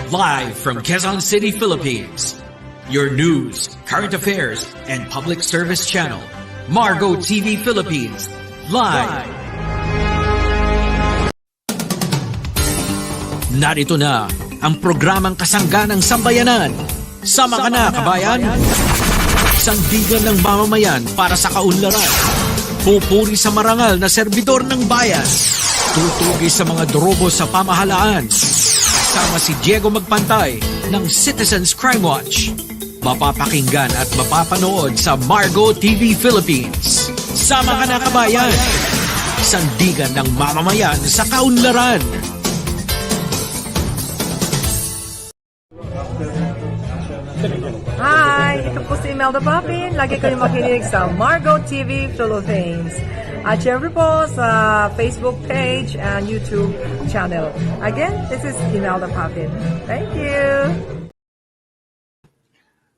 Live from Quezon City, Philippines. Your news, current affairs, and public service channel, Margo TV Philippines. Live. Narito na ang programang kasangganang sambayanan. Sama ka na, kabayan! Sandigan ng mamamayan para sa kaunlaran. Pupuri sa marangal na serbidor ng bayan. Tutugi sa mga drobo sa pamahalaan. Kasama si Diego Magpantay ng Citizens Crime Watch. Mapapakinggan at mapapanood sa Margo TV Philippines. Sama ka na, kabayan! Sandigan ng mamamayan sa kaunlaran. Hi! Ito po si Imelda Papin. Lagi kayong makinig sa Margo TV Philippines. At syempre po sa Facebook page and YouTube channel. Again, this is Imelda Papin. Thank you!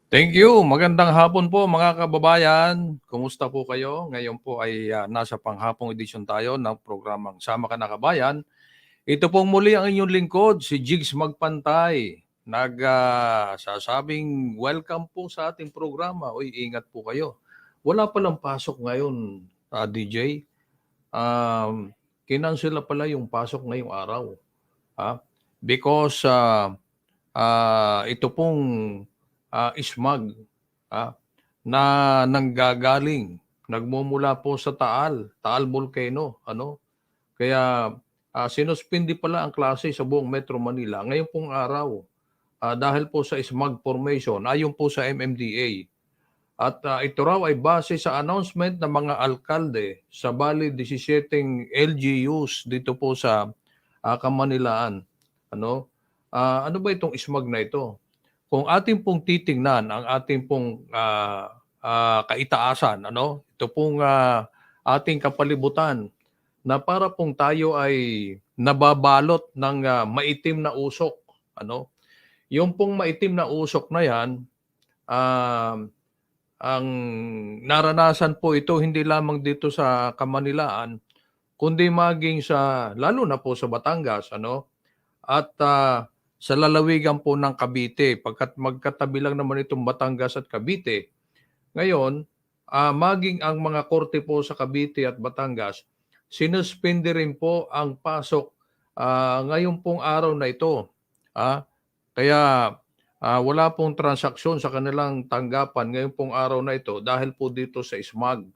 Thank you. Magandang hapon po mga kababayan. Kumusta po kayo? Ngayon po ay nasa panghapong edisyon tayo ng programang Sama Ka na, Kabayan. Ito pong muli ang inyong lingkod, si Jigs Magpantay. Sasabing welcome po sa ating programa. Uy, ingat po kayo. Wala palang pasok ngayon, DJ. Kinansela pala yung pasok ngayong araw. Because ito pong ismag na nanggagaling, nagmumula po sa Taal Volcano. Kaya sinuspindi pala ang klase sa buong Metro Manila ngayong pong araw. Dahil po sa smog formation, ayon po sa MMDA. At ito raw ay base sa announcement ng mga alkalde sa bali 17 LGUs dito po sa Kamanilaan. Ano ba itong smog na ito? Kung ating pong titingnan ang ating pong kaitaasan, ito pong ating kapalibutan na para pong tayo ay nababalot ng maitim na usok. Yung pong maitim na usok na yan, ang naranasan po ito hindi lamang dito sa Kamanilaan, kundi maging lalo na po sa Batangas, at sa lalawigan po ng Cavite, pagkat magkatabi lang naman itong Batangas at Cavite. Ngayon, maging ang mga korte po sa Cavite at Batangas, sinuspindi rin po ang pasok ngayon pong araw na ito. Kaya wala pong transaksyon sa kanilang tanggapan ngayon pong araw na ito dahil po dito sa smog.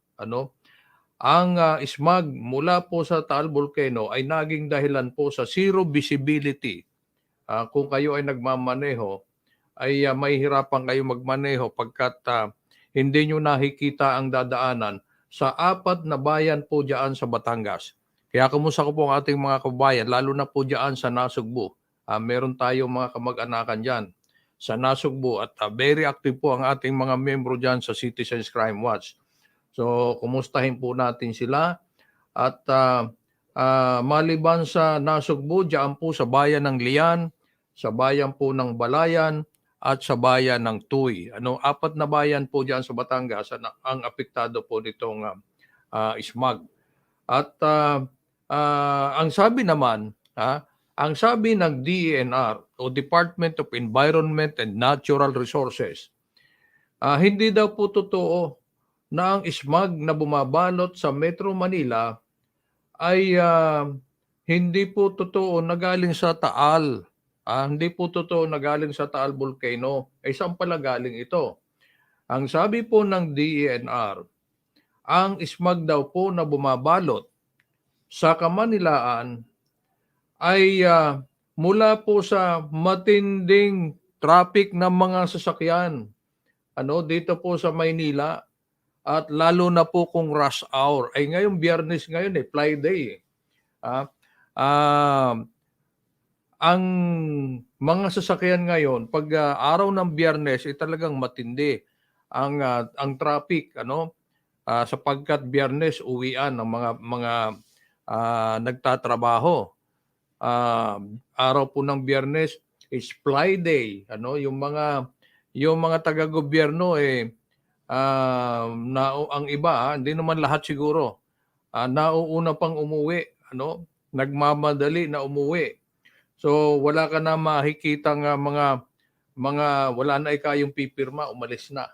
Ang smog mula po sa Taal Volcano ay naging dahilan po sa zero visibility. Kung kayo ay nagmamaneho, ay mahihirapan kayo magmaneho pagkat hindi nyo nakikita ang dadaanan sa 4 na bayan po dyan sa Batangas. Kaya kumusta ko po ang ating mga kabayan, lalo na po dyan sa Nasugbu. Meron tayong mga kamag-anakan dyan sa Nasugbu at very active po ang ating mga membro dyan sa Citizens Crime Watch. So, kumustahin po natin sila at maliban sa Nasugbu, dyan po sa bayan ng Lian, sa bayan po ng Balayan at sa bayan ng Tuy. 4 na bayan po dyan sa Batangas ang apektado po nitong smog. At ang sabi naman, ang sabi ng DENR o Department of Environment and Natural Resources, hindi daw po totoo na ang smog na bumabalot sa Metro Manila ay hindi po totoo na galing sa Taal. Hindi po totoo na galing sa Taal Volcano. Ay saan pala galing ito? Ang sabi po ng DENR, ang smog daw po na bumabalot sa Kamanilaan ay mula po sa matinding traffic ng mga sasakyan dito po sa Maynila at lalo na po kung rush hour. Ay ngayong Biyernes ngayon Friday. Ang mga sasakyan ngayon pag araw ng Biyernes ay talagang matindi ang traffic sapagkat Biyernes uwian ng mga nagtatrabaho. Araw po ng Biyernes is fly day. Yung mga taga-gobyerno ang iba, hindi naman lahat siguro. Nauuna pang umuwi, nagmamadali na umuwi. So wala ka na makikitang wala na yung pipirma, umalis na.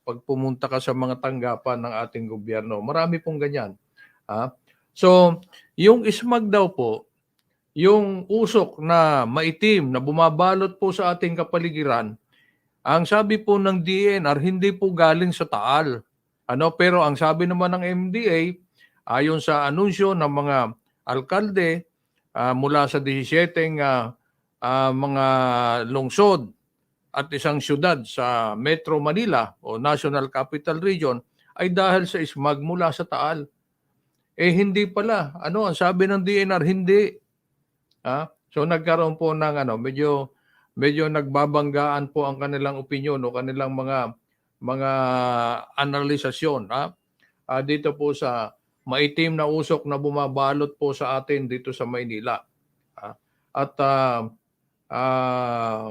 Pag pumunta ka sa mga tanggapan ng ating gobyerno, marami pong ganyan. So, yung smog daw po, yung usok na maitim na bumabalot po sa ating kapaligiran, ang sabi po ng DNR, hindi po galing sa Taal. Pero ang sabi naman ng MDA, ayon sa anunsyo ng mga alkalde mula sa 17 mga lungsod at isang syudad sa Metro Manila o National Capital Region, ay dahil sa smog mula sa Taal. Hindi pala. Ang sabi ng DNR, hindi. So nagkaroon po ng medyo nagbabanggaan po ang kanilang opinyon o kanilang mga analisasyon dito po sa maitim na usok na bumabalot po sa atin dito sa Maynila. At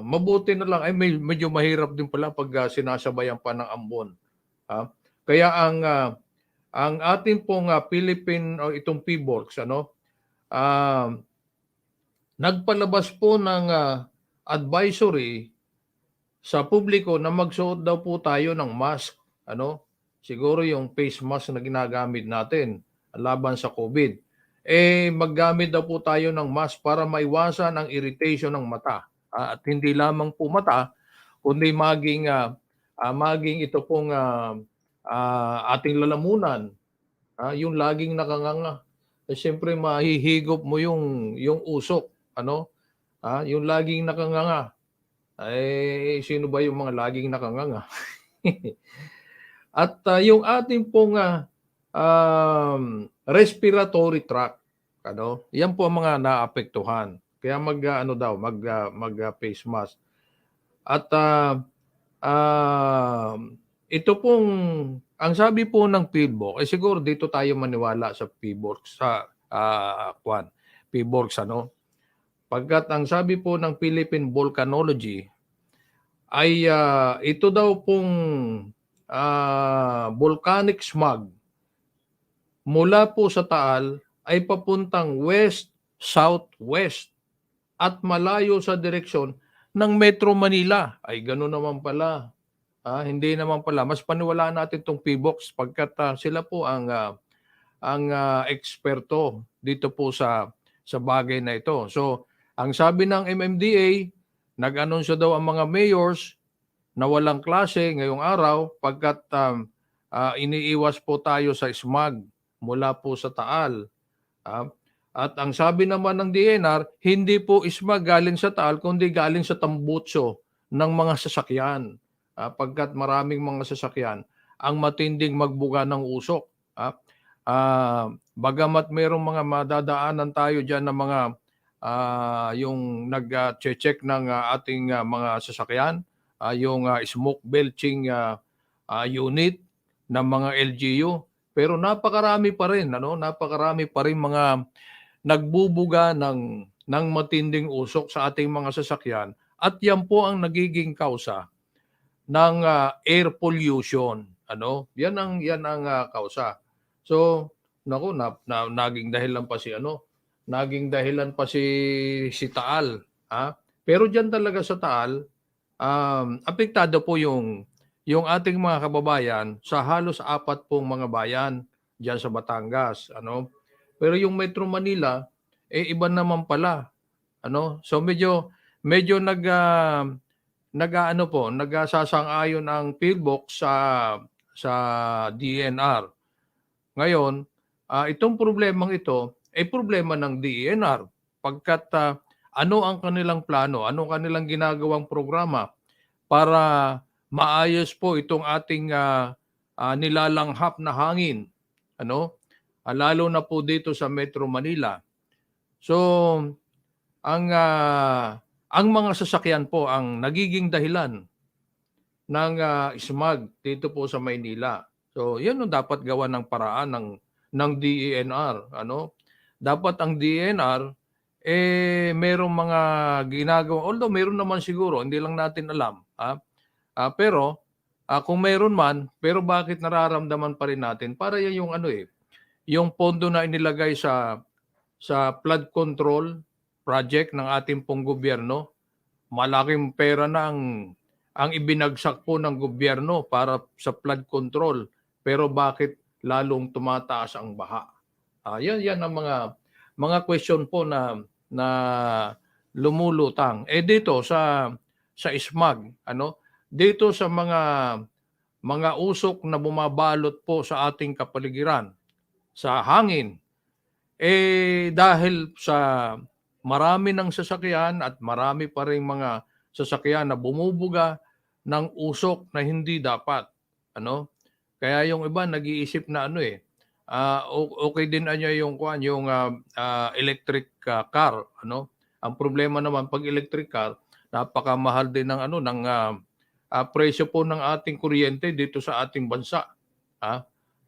mabuti na lang, medyo mahirap din pala pag sinasabayan pa ng ambon. Kaya ang ating pong Philippine o itong PBORCS nagpalabas po ng advisory sa publiko na magsuot daw po tayo ng mask. Siguro yung face mask na ginagamit natin laban sa COVID. Maggamit daw po tayo ng mask para maiwasan ang irritation ng mata. At hindi lamang po mata, kundi maging ito pong ating lalamunan. Yung laging nakanganga. Siyempre mahihigop mo yung usok. Yung laging nakanganga. Sino ba yung mga laging nakanganga? At yung ating pong respiratory tract, yan po ang mga naapektuhan. Kaya mag face mask. At ito pong ang sabi po ng PhilBoc, siguro dito tayo maniwala sa PhilBoc sa PhilBoc Pagkat ang sabi po ng Philippine Volcanology ay ito daw pong volcanic smog mula po sa Taal ay papuntang west-southwest at malayo sa direksyon ng Metro Manila. Ay gano'n naman pala. Hindi naman pala. Mas paniwalaan natin itong PBOX pagkat sila po ang eksperto dito po sa bagay na ito. So, ang sabi ng MMDA, nag-anunsyo daw ang mga mayors na walang klase ngayong araw pagkat iniiwas po tayo sa smog mula po sa Taal. At ang sabi naman ng DNR, hindi po smog galing sa Taal kundi galing sa tambutso ng mga sasakyan. Pagkat maraming mga sasakyan ang matinding magbuga ng usok. Bagamat mayroong mga madadaanan tayo dyan ng mga yung nag-check ng ating mga sasakyan, yung smoke belching unit ng mga LGU. Pero napakarami pa rin, napakarami pa rin mga nagbubuga ng matinding usok sa ating mga sasakyan. At yan po ang nagiging kausa ng air pollution. Yan ang kausa. So, naging dahilan pa si Taal. Pero diyan talaga sa Taal, apektado po yung ating mga kababayan sa halos 4 pong mga bayan diyan sa Batangas. Pero yung Metro Manila, iba naman pala. So medyo nagsasang-ayon ang PhilBoc sa DNR. Ngayon, itong problemang ito ay problema ng DNR pagkat ano ang kanilang plano, ano ang kanilang ginagawang programa para maayos po itong ating nilalanghap na hangin, lalo na po dito sa Metro Manila. So, ang mga sasakyan po ang nagiging dahilan ng smog dito po sa Maynila. So, yan ang dapat gawa ng paraan ng DENR. Dapat ang DENR merong mga ginagawa. Although meron naman siguro, hindi lang natin alam. Pero kung meron man, pero bakit nararamdaman pa rin natin? Para yan yung yung pondo na inilagay sa flood control project ng ating pong gobyerno. Malaking pera na ang ibinagsak po ng gobyerno para sa flood control. Pero bakit lalong tumataas ang baha? Yan ang mga question po na lumulutang. Dito sa SMAG, dito sa mga usok na bumabalot po sa ating kapaligiran, sa hangin, dahil sa marami ng sasakyan at marami pa rin mga sasakyan na bumubuga ng usok na hindi dapat. Kaya yung iba nag-iisip na okay din yung electric car. Ang problema naman pag electric car, napakamahal din ng presyo po ng ating kuryente dito sa ating bansa.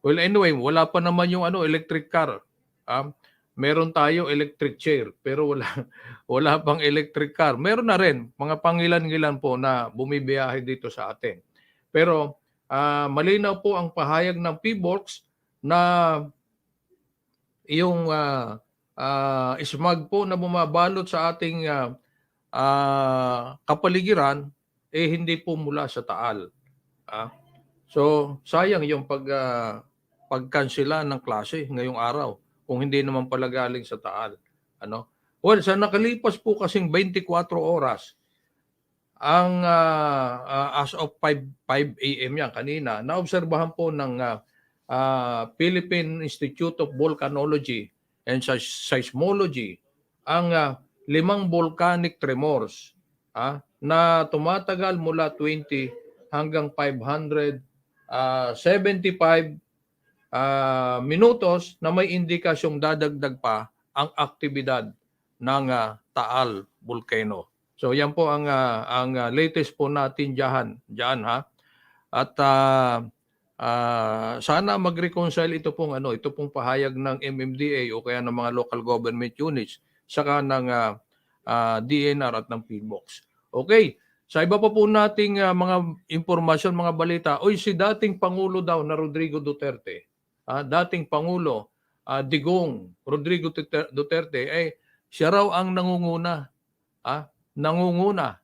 Well, anyway, wala pa naman yung electric car. Meron tayo electric chair, pero wala pang electric car. Meron na rin mga pangilan-ngilan po na bumibiyahe dito sa atin. Pero malinaw po ang pahayag ng PBOX na yung smog po na bumabalot sa ating kapaligiran hindi po mula sa Taal. So sayang yung pagkansela ng klase ngayong araw kung hindi naman pala galing sa Taal. Well, sa nakalipas po kasing 24 oras, ang as of 5 a.m. yan kanina, naobserbahan po ng Philippine Institute of Volcanology and Seismology ang 5 volcanic tremors na tumatagal mula 20 hanggang 575 minutos na may indikasyong dadagdag pa ang aktibidad ng Taal Volcano. So yan po ang latest po natin diyan ha. At sana mag-reconcile ito pong pahayag ng MMDA o kaya ng mga local government units saka ng DNR at ng PBOX. Okay. Sa iba pa po nating mga impormasyon, mga balita, si dating Pangulo daw na Rodrigo Duterte, dating Pangulo Digong Rodrigo Duterte, siya raw ang nangunguna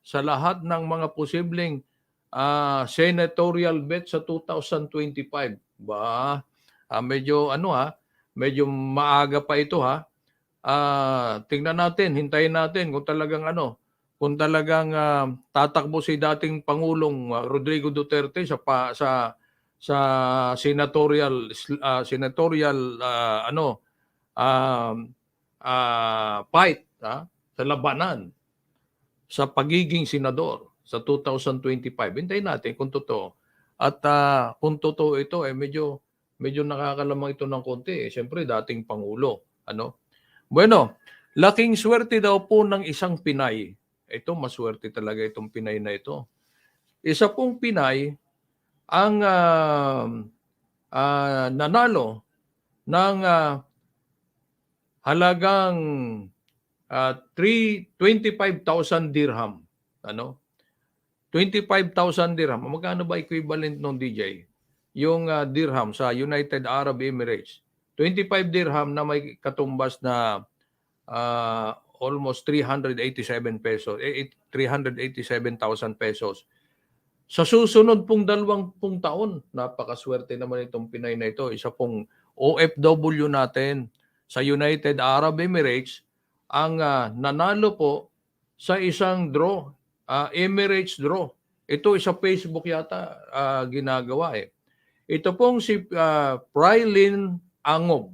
sa lahat ng mga posibleng senatorial bet sa 2025. Medyo maaga pa ito tingnan natin, hintayin natin kung talagang tatakbo si dating Pangulong Rodrigo Duterte sa senatorial fight sa labanan sa pagiging senador sa 2025. Hintayin natin kung totoo. At kung totoo ito, medyo nakakalamang ito ng konti. Siyempre, dating Pangulo. Bueno, laking swerte daw po ng isang Pinay. Ito, maswerte talaga itong Pinay na ito. Isa pong Pinay ang nanalo ng halagang 25,000 dirham. 25,000 dirham. Magkano ba equivalent ng DJ? Yung dirham sa United Arab Emirates. 25 dirham na may katumbas na almost 387 pesos. 387,000 pesos. Sa susunod pong 20 taon, napakaswerte naman itong Pinay na ito. Isa pong OFW natin sa United Arab Emirates ang nanalo po sa isang draw, Emirates draw. Ito sa Facebook yata ginagawa Ito pong si Prylin Angob.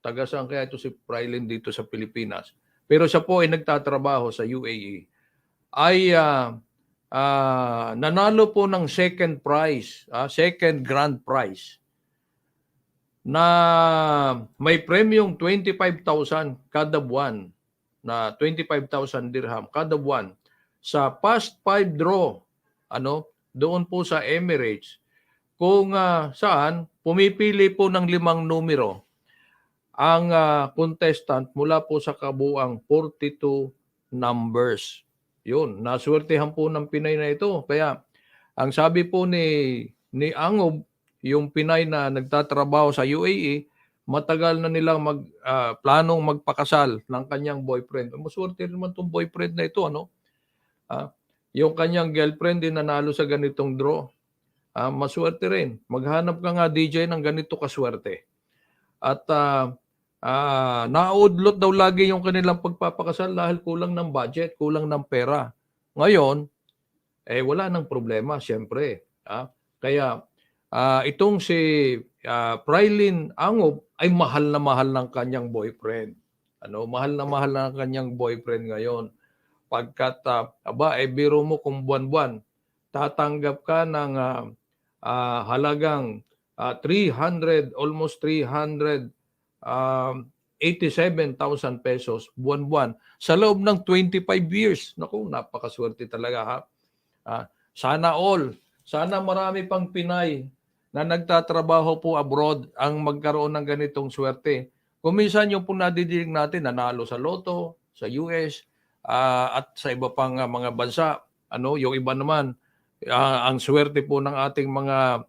Taga saan kaya ito si Prylin dito sa Pilipinas? Pero siya po ay nagtatrabaho sa UAE. Ay nanalo po ng second prize, second grand prize na may premium 25,000 kada buwan, na 25,000 dirham kada buwan sa past 5 draw doon po sa Emirates, kung saan pumipili po ng 5 numero ang contestant mula po sa kabuuang 42 numbers. Yun, naswertehan po ng Pinay na ito. Kaya ang sabi po ni Angob, yung Pinay na nagtatrabaho sa UAE, matagal na nilang planong magpakasal ng kanyang boyfriend. Maswerte naman 'tong boyfriend na ito, ano? Ah, yung kanyang girlfriend din nanalo sa ganitong draw. Maswerte rin. Maghanap ka nga DJ ng ganito kaswerte. At naudlot daw lagi yung kanilang pagpapakasal dahil kulang ng budget, kulang ng pera. Ngayon, wala nang problema, siyempre. Kaya itong si Prilin Angob ay mahal na mahal ng kanyang boyfriend. Ano, mahal na mahal ng kanyang boyfriend ngayon. Pagkat, biro mo kung buwan-buwan, tatanggap ka ng halagang 300, almost 387,000 pesos buwan-buwan sa loob ng 25 years. Naku, napakaswerte talaga ha. Sana all, sana marami pang Pinay na nagtatrabaho po abroad ang magkaroon ng ganitong swerte. Kung minsan yung po nadidinig natin, nanalo sa loto, sa US, at sa iba pang mga bansa. Yung iba naman, ang swerte po ng ating mga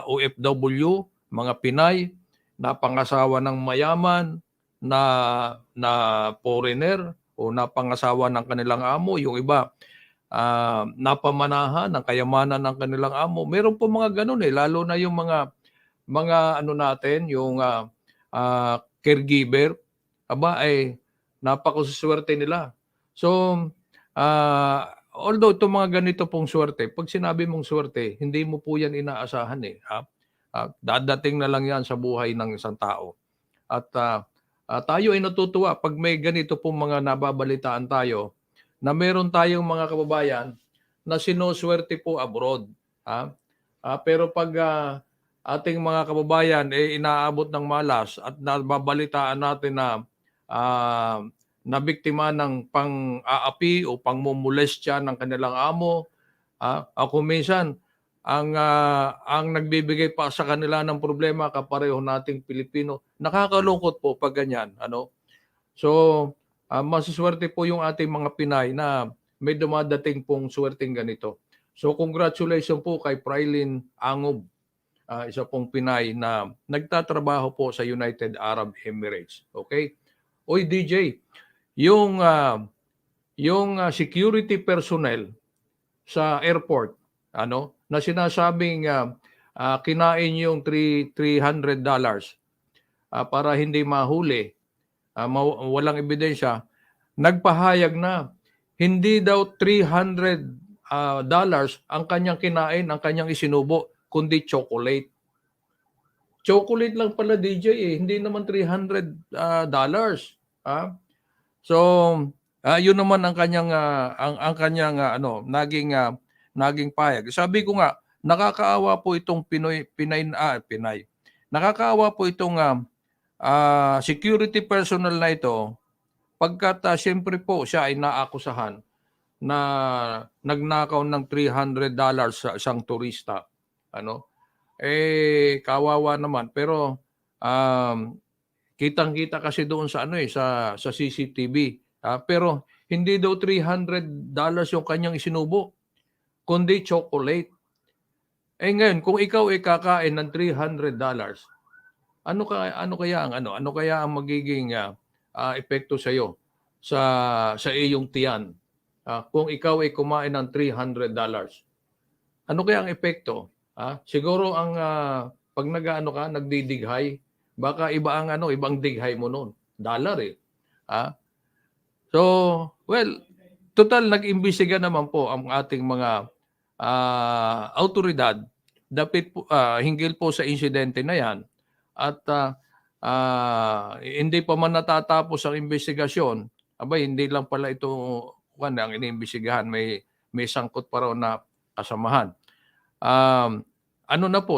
OFW, mga Pinay, na pangasawa ng mayaman, na foreigner, o napangasawa ng kanilang amo. Yung iba, napamanahan ng kayamanan ng kanilang amo. Meron po mga ganun lalo na yung mga natin, yung caregiver, napakaswerte nila. So, although itong mga ganito pong swerte, pag sinabi mong swerte, hindi mo po yan inaasahan dadating na lang yan sa buhay ng isang tao. At tayo ay natutuwa pag may ganito pong mga nababalitaan tayo na meron tayong mga kababayan na sinuswerte po abroad. Pero pag ating mga kababayan inaabot ng malas at nababalitaan natin na nabiktima ng pang-aapi o pangmumolestya ng kanilang amo, ako minsan ang nagbibigay pa sa kanila ng problema kapareho nating Pilipino. Nakakalungkot po pag ganyan. So, masuswerte po yung ating mga Pinay na may dumadating pong swerteng ganito. So, congratulations po kay Prilin Angob, isa pong Pinay na nagtatrabaho po sa United Arab Emirates. Okay? Oy, DJ, yung security personnel sa airport, na sinasabing kinain yung $300 para hindi mahuli, walang ebidensya, nagpahayag na hindi daw $300 ang kanyang kinain, ang kanyang isinubo, kundi chocolate. Chocolate lang pala, DJ, hindi naman $300. So, yun naman ang kanyang naging pahayag. Sabi ko nga, nakakaawa po itong Pinay. Nakakaawa po itong security personnel na ito pagkat siyempre po siya ay naakusahan na nagnakaw ng $300 sa isang turista. Kawawa naman, pero kitang-kita kasi doon sa sa CCTV. Pero hindi daw $300 yung kanyang isinubo, kundi chocolate. Ngayon, kung ikaw ay kakain ng $300, ano kaya ang magiging epekto sa iyo sa iyong tiyan? Kung ikaw ay kumain ng $300, ano kaya ang epekto? Siguro ang pag nagdidighay, baka ibang dighay mo noon. $. So, well, total nag-imbestiga naman po ang ating mga autoridad hinggil po sa insidente na yan. At hindi pa man natatapos ang investigasyon, hindi lang pala ito ang iniimbestigahan, may sangkot pa raw na kasamahan.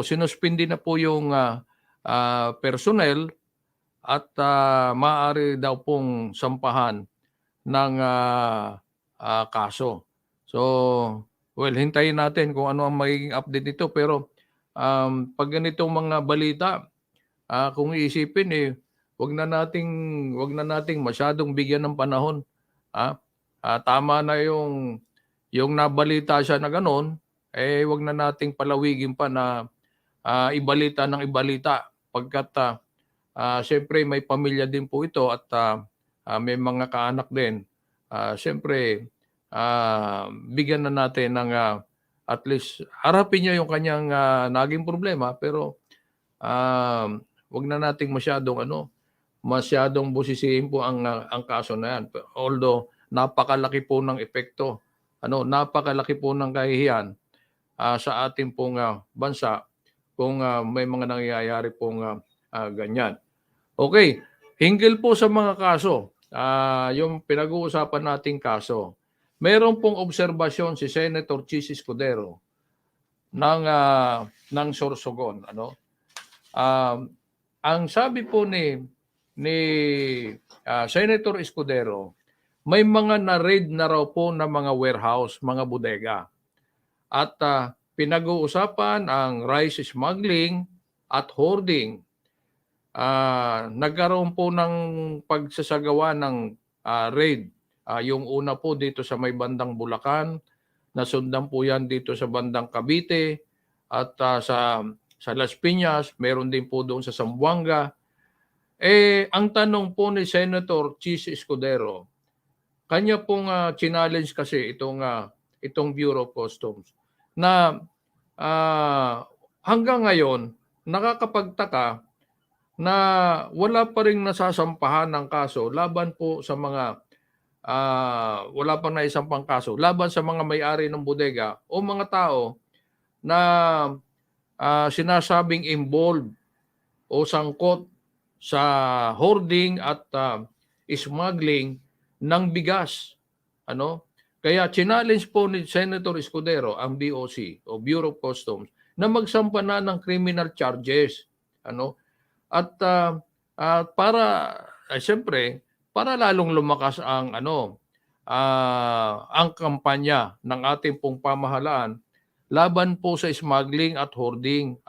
Sinuspindi na po yung personnel at maaari daw pong sampahan ng kaso. So, well, hintayin natin kung ano ang magiging update nito. Pero pag ganitong mga balita, kung iisipin, wag na nating masyadong bigyan ng panahon. Tama na yung nabalita siya na gano'n, wag na nating palawigin pa na ibalita ng ibalita pagkat Siyempre may pamilya din po ito at may mga kaanak din. Siyempre bigyan na natin ng at least harapin niya yung kanyang naging problema, pero wag na nating masyadong busisiin po ang kaso na yan. Although napakalaki po ng epekto, napakalaki po ng kahihiyan sa ating pong bansa kung may mga nangyayari pong ganyan. Okay, hinggil po sa mga kaso, yung pinag-uusapan nating kaso, meron pong obserbasyon si Senator Chis Escudero ng Sorsogon. Ang sabi po ni Senator Escudero, may mga na-raid na raw po na mga warehouse, mga bodega. At pinag-uusapan ang rice smuggling at hoarding. Nagkaroon po ng pagsasagawa ng raid. Yung una po dito sa may bandang Bulacan, nasundan po yan dito sa bandang Cavite, at sa Las Piñas, meron din po doon sa Zamboanga. Ang tanong po ni Senator Chis Escudero, kanya pong challenge kasi itong Bureau of Customs na hanggang ngayon nakakapagtaka na wala pa ring nasasampahan ng kaso laban po sa mga wala pang naisampang kaso laban sa mga may-ari ng bodega o mga tao na sinasabing involved o sangkot sa hoarding at smuggling ng bigas. Kaya challenge po ni Senator Escudero ang BOC o Bureau of Customs na magsampa na ng criminal charges. At siyempre, para lalong lumakas ang kampanya ng ating pong pamahalaan laban po sa smuggling at hoarding,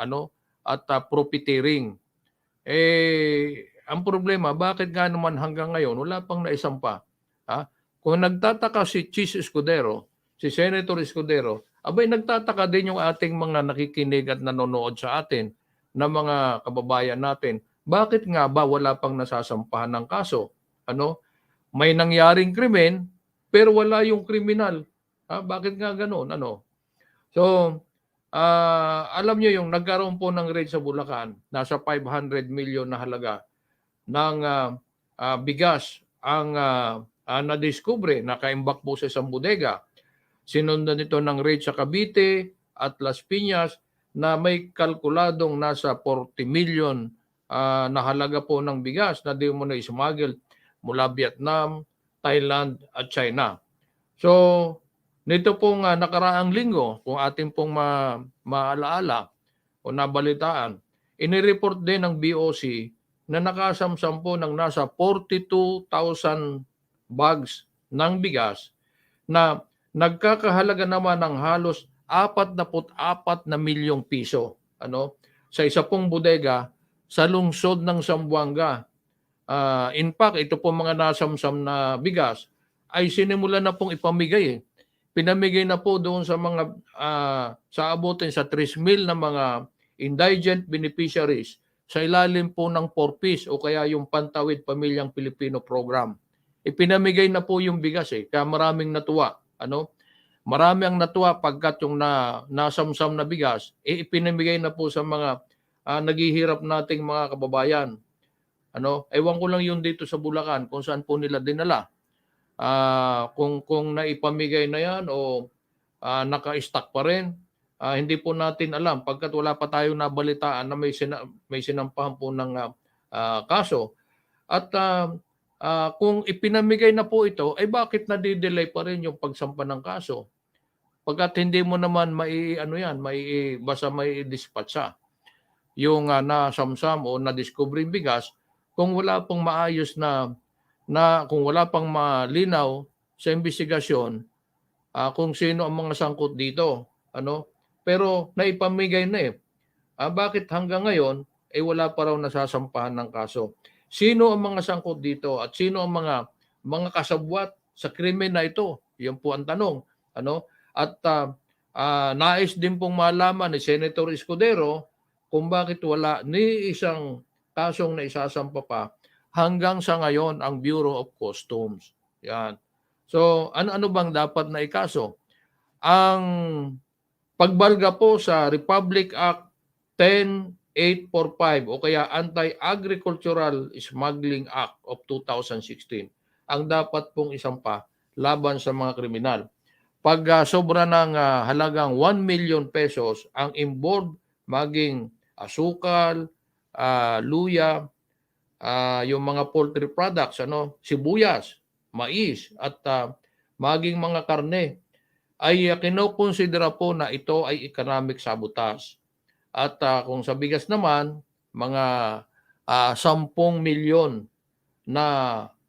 at profiteering. Ang problema, bakit nga naman hanggang ngayon wala pang naisampa? Kung nagtataka si Chis Escudero, si Senator Escudero, abay nagtataka din yung ating mga nakikinig at nanonood sa atin na mga kababayan natin. Bakit nga ba wala pang nasasampahan ng kaso? May nangyaring krimen, pero wala yung kriminal. Bakit nga ganoon? So, alam nyo yung nagkaroon po ng raid sa Bulacan, nasa 500 million na halaga ng bigas ang nadiskubre, nakaimbak po sa isang bodega. Sinundan nito ng raid sa Cavite at Las Piñas na may kalkuladong nasa 40 million na halaga po ng bigas na di mo na ismuggle mula Vietnam, Thailand at China. So, nito pong nakaraang linggo, kung ating pong maalaala o nabalitaan, inireport din ng BOC na nakasamsam po ng nasa 42,000 bags ng bigas na nagkakahalaga naman ng halos 44 na milyong piso sa isa pong bodega sa lungsod ng Zamboanga. In fact, ito po mga nasamsam na bigas ay sinimula na pong ipamigay. Pinamigay na po doon sa mga sa abutin sa 3,000 na mga indigent beneficiaries sa ilalim po ng 4Ps o kaya yung Pantawid Pamilyang Pilipino Program. Ipinamigay na po yung bigas kaya maraming natuwa. Marami ang natuwa pagkat yung nasamsam na bigas ipinamigay na po sa mga naghihirap nating mga kababayan. Ewan ko lang yun dito sa Bulacan kung saan po nila dinala. Kung naipamigay na yan o naka-stock pa rin, hindi po natin alam pagkat wala pa tayong nabalitaan na may sinampahan po ng kaso. At kung ipinamigay na po ito, bakit nadidelay pa rin yung pagsampa ng kaso? Pagkat hindi mo naman basta may dispatcha yung nasamsam o na-discovery bigas kung wala pong maayos na kung wala pang malinaw sa investigasyon kung sino ang mga sangkot dito. Pero naipamigay na bakit hanggang ngayon wala pa raw nasasampahan ng kaso? Sino ang mga sangkot dito at sino ang mga kasabwat sa krimen na ito? Yan po ang tanong. At nais din pong malaman ni Senator Escudero kung bakit wala ni isang kasong naisasampa pa hanggang sa ngayon ang Bureau of Customs. Yan. So, ano-ano bang dapat na ikaso? Ang pagbalga po sa Republic Act 10845 o kaya Anti-Agricultural Smuggling Act of 2016 ang dapat pong isampa laban sa mga kriminal. Pag sobra ng halagang 1 million pesos ang involved maging asukal, luya, yung mga poultry products, sibuyas, mais at maging mga karne ay kinokonsidera po na ito ay economic sabotage. At kung sa bigas naman, mga 10 milyon na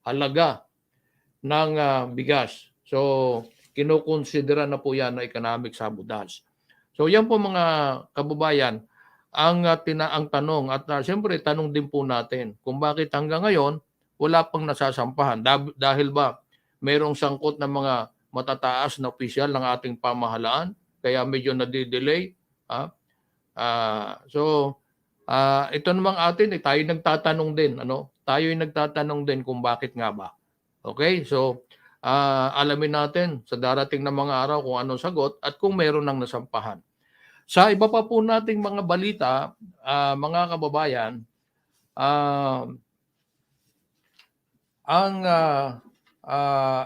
halaga ng bigas. So, kinokonsidera na po yan na economic sabotage. So, yan po mga kababayan, ang tanong. At siyempre, tanong din po natin kung bakit hanggang ngayon wala pang nasasampahan. Dahil ba mayroong sangkot ng mga matataas na opisyal ng ating pamahalaan, kaya medyo nadidelay. Ito namang atin, tayo nagtatanong din, Tayo nagtatanong din kung bakit nga ba. Okay? So, alamin natin sa darating na mga araw kung anong sagot at kung meron ng nasampahan. Sa iba pa po nating mga balita, mga kababayan,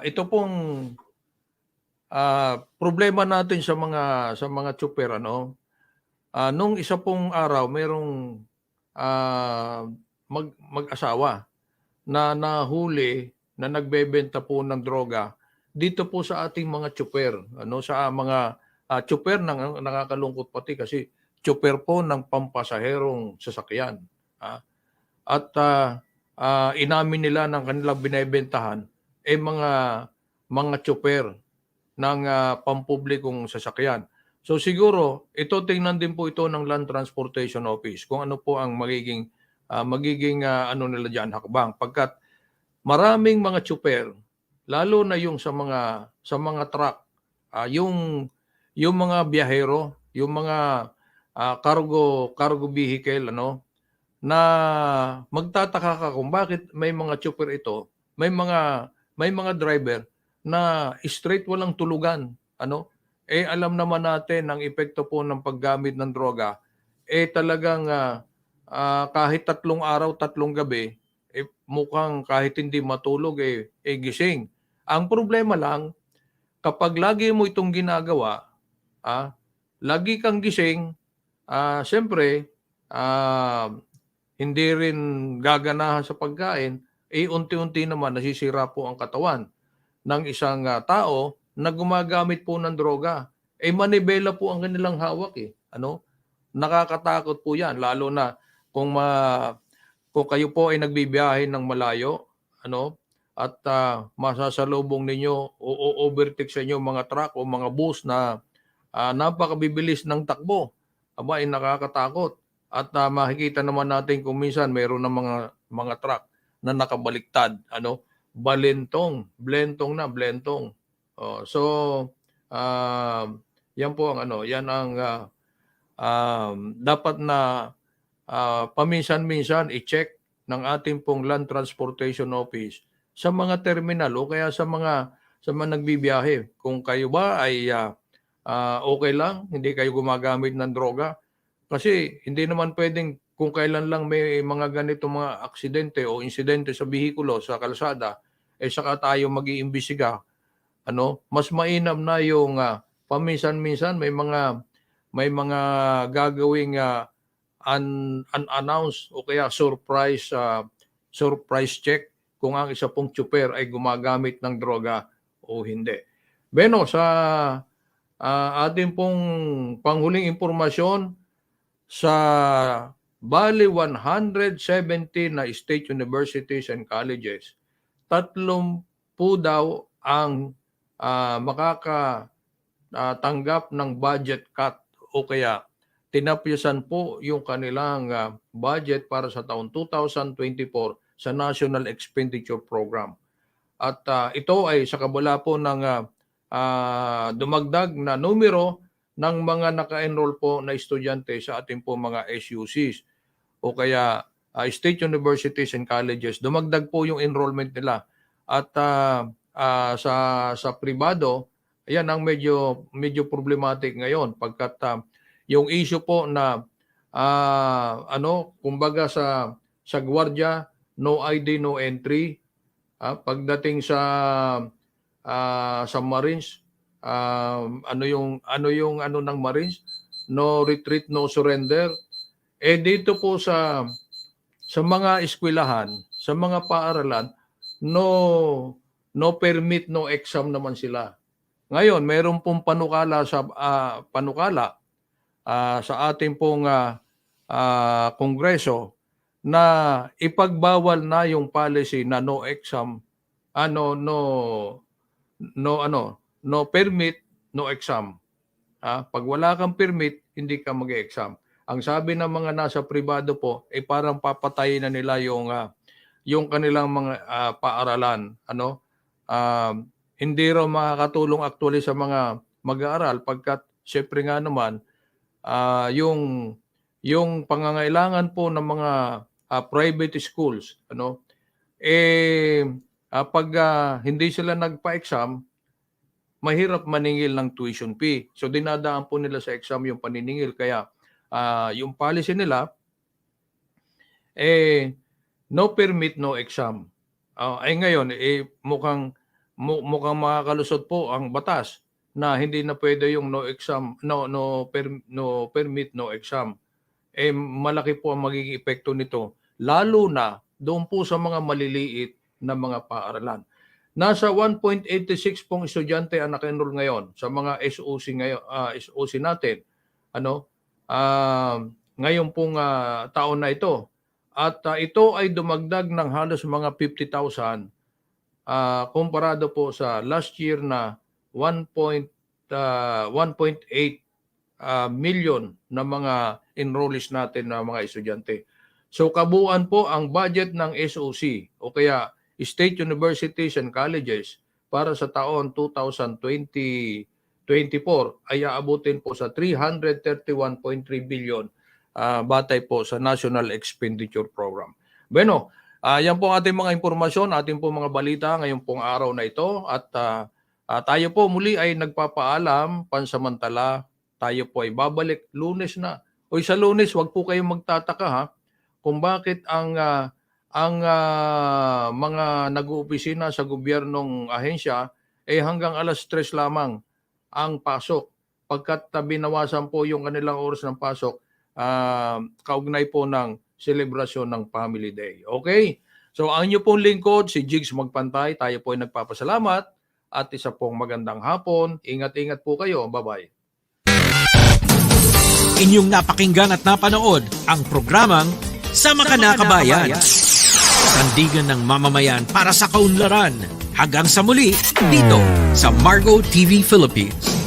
ito pong problema natin sa mga tsuper, nung isa pong araw merong mag-asawa na nahuli na nagbebenta po ng droga dito po sa ating mga tsuper, sa mga tsuper ng nakakalungkot pati kasi tsuper po ng pampasaherong sasakyan. At inamin nila ng kanilang binebentahan mga tsuper ng pampublikong sasakyan. So siguro, ito tingnan din po ito ng Land Transportation Office kung ano po ang magiging nila diyan hakbang. Pagkat maraming mga tsuper, lalo na yung sa mga truck, yung mga biyahero, yung mga cargo vehicle, na magtataka ka kung bakit may mga tsuper ito, may mga driver na straight walang tulugan, alam naman natin ang epekto po ng paggamit ng droga, talagang kahit 3 araw, 3 gabi, mukhang kahit hindi matulog, gising. Ang problema lang, kapag lagi mo itong ginagawa, lagi kang gising, siyempre, hindi rin gaganahan sa pagkain, unti-unti naman nasisira po ang katawan ng isang tao na gumagamit po ng droga. Manibela po ang kanilang hawak. Nakakatakot po yan, lalo na kung kayo po ay nagbibiyahe ng malayo, at masasalubong ninyo o overtake sa inyo mga truck o mga bus na napakabibilis ng takbo. Ay nakakatakot. At makikita naman natin kung minsan mayroon ng mga truck na nakabaliktad, blentong. So yan po ang yan ang dapat na paminsan-minsan i-check ng ating pong Land Transportation Office sa mga terminal o kaya sa mga nagbibiyahe. Kung kayo ba ay okay lang, hindi kayo gumagamit ng droga. Kasi hindi naman pwedeng kung kailan lang may mga ganitong mga aksidente o insidente sa bihikulo, sa kalsada, saka tayo mag-iimbestiga. Mas mainam na yung paminsan-minsan may mga gagawing unannounced o kaya surprise check kung ang isa pong tsuper ay gumagamit ng droga o hindi. Beno, sa ating pong panghuling impormasyon, sa bali 170 na state universities and colleges, 30 daw ang makakatanggap ng budget cut o kaya tinapyasan po yung kanilang budget para sa taon 2024 sa National Expenditure Program. At ito ay sa kabala po ng dumagdag na numero ng mga naka-enroll po na estudyante sa ating po mga SUCs o kaya state universities and colleges, dumagdag po yung enrollment nila. At sa pribado, ayan ang medyo problematic ngayon pagkat yung issue po na kumbaga sa gwardiya, no ID, no entry. Pagdating sa Marines, ano ng Marines? No retreat, no surrender. Dito po sa mga eskwelahan, sa mga paaralan, no permit, no exam naman sila. Ngayon, mayroon pong panukala sa ating pong Kongreso na ipagbawal na yung policy na no exam, no permit, no exam. Pag wala kang permit, hindi ka mag-exam. Ang sabi ng mga nasa pribado po, parang papatayin na nila yung kanilang mga paaralan. Hindi raw makakatulong actually sa mga mag-aaral pagkat syempre nga naman yung pangangailangan po ng mga private schools, pag hindi sila nagpa-exam, mahirap maningil ng tuition fee. So dinadaan po nila sa exam yung paniningil. Kaya yung policy nila, no permit, no exam. Ngayon, mukhang makakalusot po ang batas na hindi na pwede yung no exam, no permit, no exam. Malaki po ang magiging epekto nito, lalo na doon po sa mga maliliit na mga paaralan. Nasa 1.86 pong estudyante ang naka-enroll ngayon sa mga SOC natin. Ngayon pong taon na ito. At ito ay dumagdag ng halos mga 50,000 komparado po sa last year na 1.8 million na mga enrollees natin na mga estudyante. So kabuuan po ang budget ng SOC o kaya State Universities and Colleges para sa taon 2024 ay aabutin po sa 331.3 billion batay po sa National Expenditure Program. Bueno, yan po ang ating mga impormasyon, ating po mga balita ngayong pong araw na ito at tayo po muli ay nagpapaalam pansamantala. Tayo po ay babalik Lunes na. O sa Lunes, wag po kayong magtataka kung bakit ang mga nag-uopisina sa gobyernong ahensya hanggang alas 3 lamang ang pasok. Pagkat binawasan po yung kanilang oras ng pasok, kaugnay po ng selebrasyon ng Family Day. Okay? So ang inyo pong lingkod, si Jigs Magpantay, tayo po ay nagpapasalamat at isa pong magandang hapon. Ingat-ingat po kayo. Bye-bye. Inyong napakinggan at napanood ang programang Sama Ka Na Kabayan. Sandigan ng mamamayan para sa kaunlaran. Hanggang sa muli, dito sa Margo TV Philippines.